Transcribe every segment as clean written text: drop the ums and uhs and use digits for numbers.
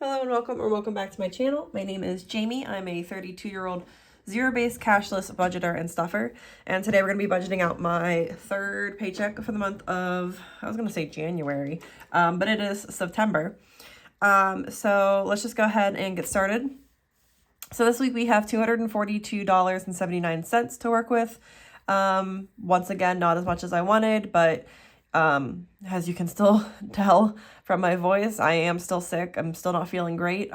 Hello and welcome back to my channel. My name is Jamie. I'm a 32-year-old zero-based cashless budgeter and stuffer. And today we're going to be budgeting out my third paycheck for the month of, I was going to say January, but it is September. So let's just go ahead and get started. So this week we have $242.79 to work with. Once again, not as much as I wanted, but as you can still tell from my voice, I am still sick. I'm still not feeling great,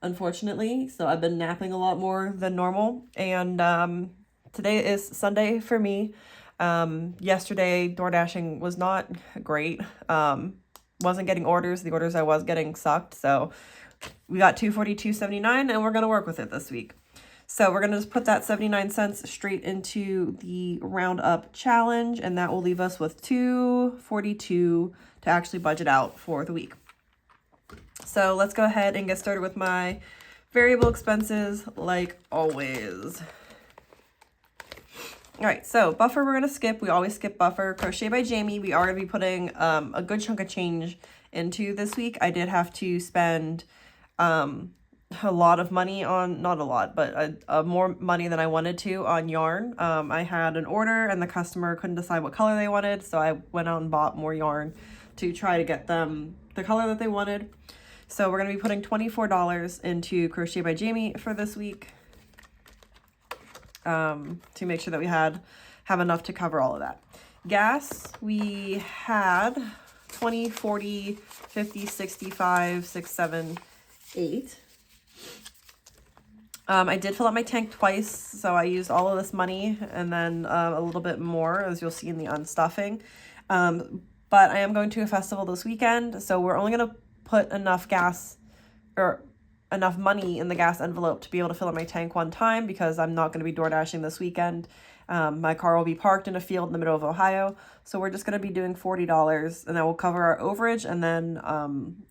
unfortunately. So I've been napping a lot more than normal. And today is Sunday for me. Yesterday, DoorDashing was not great. Wasn't getting orders. The orders I was getting sucked. So we got $242.79 and we're going to work with it this week. So we're going to just put that 79 cents straight into the roundup challenge, and that will leave us with $242 to actually budget out for the week. So let's go ahead and get started with my variable expenses like always. All right, so buffer we're going to skip. We always skip buffer. Crochet by Jamie, we are going to be putting a good chunk of change into this week. I did have to spend a lot of money on, not a lot, but more money than I wanted to on yarn. I had an order and the customer couldn't decide what color they wanted, so I went out and bought more yarn to try to get them the color that they wanted. So we're going to be putting $24 into Crochet by Jamie for this week, to make sure that we have enough to cover all of that. Gas, we had 20, 40, 50, 65, 6, 7, 8. I did fill up my tank twice, so I used all of this money and then a little bit more, as you'll see in the unstuffing. But I am going to a festival this weekend, so we're only going to put enough gas or enough money in the gas envelope to be able to fill up my tank one time, because I'm not going to be DoorDashing this weekend. My car will be parked in a field in the middle of Ohio, so we're just going to be doing $40, and that will cover our overage and then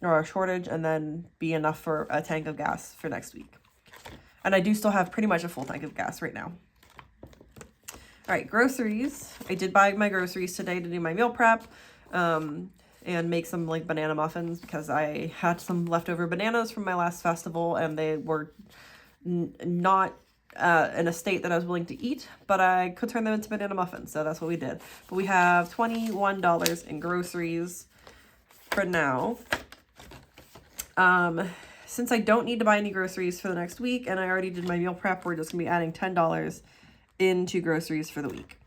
or our shortage, and then be enough for a tank of gas for next week. And I do still have pretty much a full tank of gas right now. All right, groceries. I did buy my groceries today to do my meal prep and make some like banana muffins, because I had some leftover bananas from my last festival and they were not in a state that I was willing to eat, but I could turn them into banana muffins, so that's what we did. But we have $21 in groceries for now. Since I don't need to buy any groceries for the next week and I already did my meal prep, we're just going to be adding $10 into groceries for the week.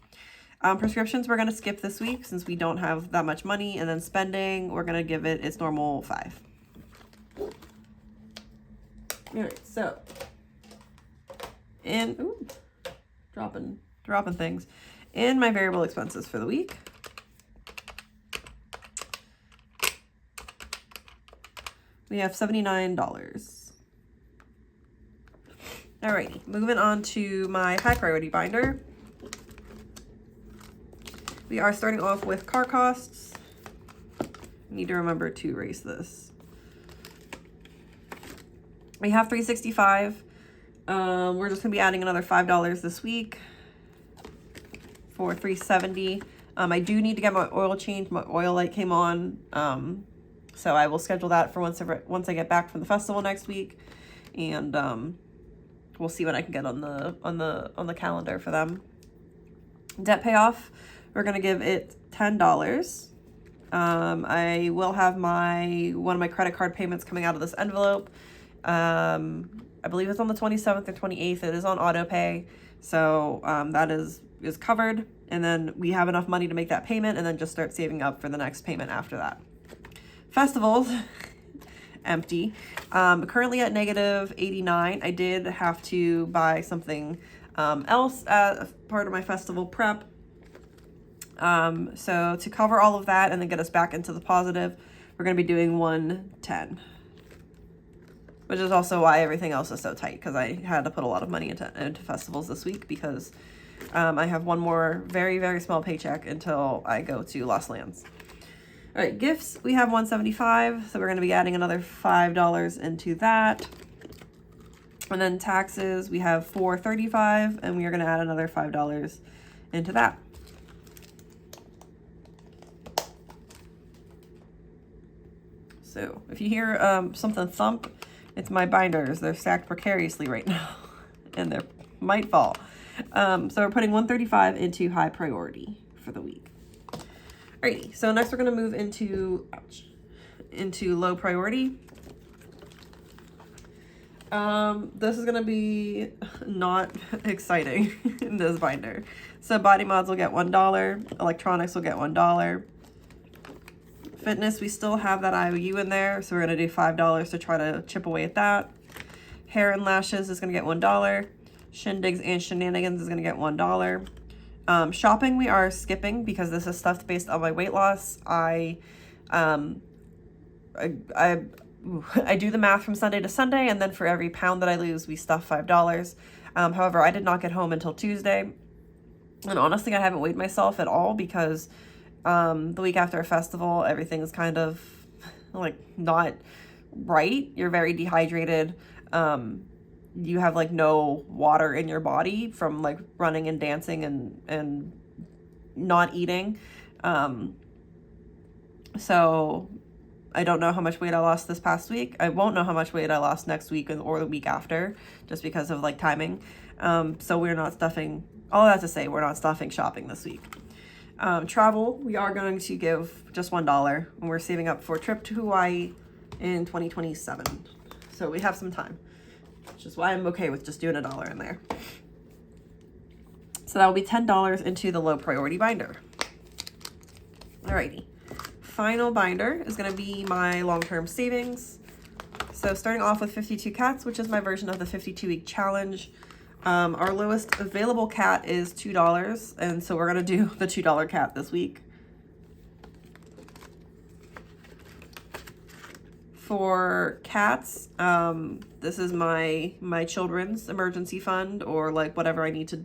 Prescriptions we're going to skip this week since we don't have that much money, and then spending, we're going to give it its normal 5. All right, so dropping things in my variable expenses for the week. We have $79. Alrighty, moving on to my high priority binder. We are starting off with car costs. Need to remember to erase this. We have $365. We're just gonna be adding another $5 this week for $370. I do need to get my oil changed. My oil light came on. So I will schedule that for once I get back from the festival next week, and we'll see what I can get on the calendar for them. Debt payoff, we're gonna give it $10. I will have one of my credit card payments coming out of this envelope. I believe it's on the 27th or 28th. It is on auto pay, so that is covered. And then we have enough money to make that payment, and then just start saving up for the next payment after that. Festivals, empty. Currently at -89. I did have to buy something else as part of my festival prep. So to cover all of that and then get us back into the positive, we're going to be doing 110. Which is also why everything else is so tight, because I had to put a lot of money into festivals this week, because I have one more very, very small paycheck until I go to Lost Lands. All right, gifts, we have $175, so we're going to be adding another $5 into that. And then taxes, we have $435, and we are going to add another $5 into that. So if you hear something thump, it's my binders. They're stacked precariously right now and they might fall. So we're putting 135 into high priority for the week. Alrighty, so next we're gonna move into, into low priority. This is gonna be not exciting in this binder. So body mods will get $1, electronics will get $1. Fitness, we still have that IOU in there, so we're gonna do $5 to try to chip away at that. Hair and lashes is gonna get $1. Shindigs and shenanigans is gonna get $1. Shopping we are skipping because this is stuff based on my weight loss. I do the math from Sunday to Sunday, and then for every pound that I lose, we stuff $5. However, I did not get home until Tuesday. And honestly, I haven't weighed myself at all because the week after a festival, everything's kind of like not right. You're very dehydrated. You have like no water in your body from like running and dancing and not eating. So I don't know how much weight I lost this past week. I won't know how much weight I lost next week or the week after, just because of like timing. So we're not stuffing, all that to say, we're not stuffing shopping this week. Travel, we are going to give just $1, and we're saving up for a trip to Hawaii in 2027. So we have some time, which is why I'm okay with just doing $1 in there. So that will be $10 into the low priority binder. Alrighty. Final binder is going to be my long-term savings. So starting off with 52 cats, which is my version of the 52-week challenge. Our lowest available cat is $2, and so we're going to do the $2 cat this week. For cats, this is my children's emergency fund, or like whatever I need to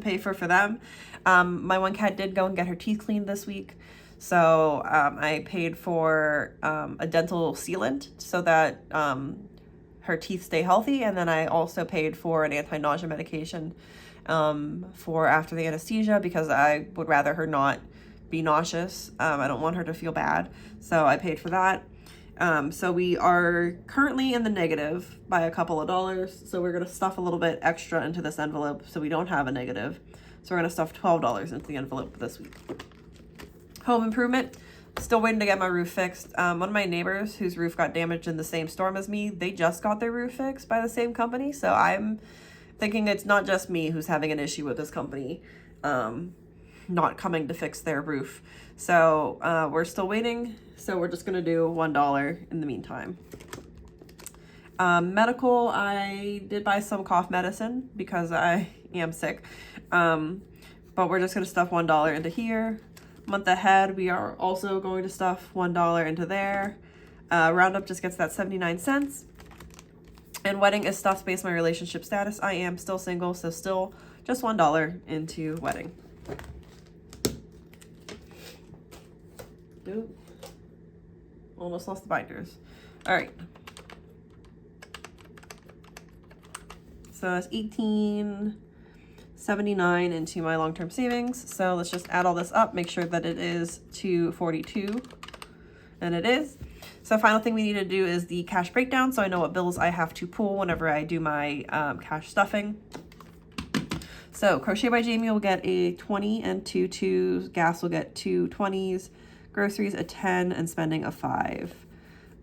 pay for them. My one cat did go and get her teeth cleaned this week. So I paid for a dental sealant so that her teeth stay healthy. And then I also paid for an anti-nausea medication for after the anesthesia, because I would rather her not be nauseous. I don't want her to feel bad. So I paid for that. So we are currently in the negative by a couple of dollars. So we're going to stuff a little bit extra into this envelope so we don't have a negative. So we're going to stuff $12 into the envelope this week. Home improvement, still waiting to get my roof fixed. One of my neighbors whose roof got damaged in the same storm as me, they just got their roof fixed by the same company. So I'm thinking it's not just me who's having an issue with this company not coming to fix their roof. So we're still waiting. So we're just going to do $1 in the meantime. Medical, I did buy some cough medicine because I am sick. But we're just going to stuff $1 into here. Month ahead, we are also going to stuff $1 into there. Roundup just gets that 79 cents. And wedding is stuffed based on my relationship status. I am still single, so still just $1 into wedding. Oop. Almost lost the binders. All right. So that's $18.79 into my long-term savings. So let's just add all this up, make sure that it is $242, and it is. So final thing we need to do is the cash breakdown, so I know what bills I have to pull whenever I do my cash stuffing. So Crochet by Jamie will get a 20 and 2 2s, gas will get 2 20s, groceries a 10, and spending a 5.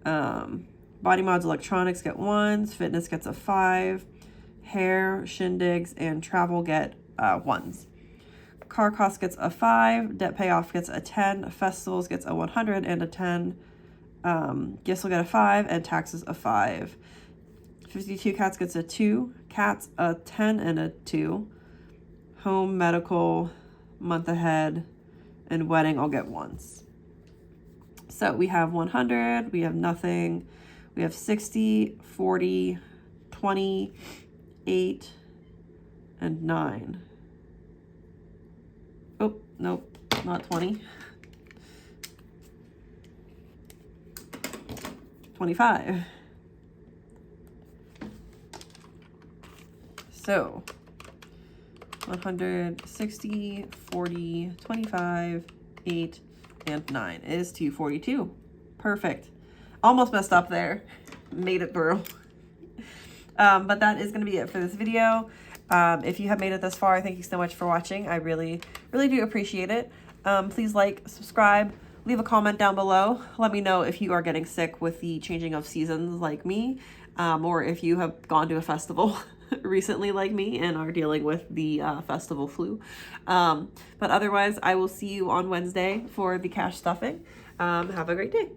Body Mods Electronics get 1s, fitness gets a 5, hair, shindigs, and travel get 1s. Car cost gets a 5, debt payoff gets a 10, festivals gets a 100 and a 10, gifts will get a 5, and taxes a 5. 52 cats gets a 2, cats a 10 and a 2, home, medical, month ahead, and wedding all get 1s. So we have 100, we have nothing, we have 60, 40, 20, 8, and 9. Oh, nope, not 20. 25. So 160, 40, 25, 8, and 9 is 242. Perfect. Almost messed up there. Made it through. But that is going to be it for this video. If you have made it this far, thank you so much for watching. I really, really do appreciate it. Please like, subscribe, leave a comment down below. Let me know if you are getting sick with the changing of seasons like me, or if you have gone to a festival recently like me and are dealing with the festival flu. But otherwise, I will see you on Wednesday for the cash stuffing. Have a great day.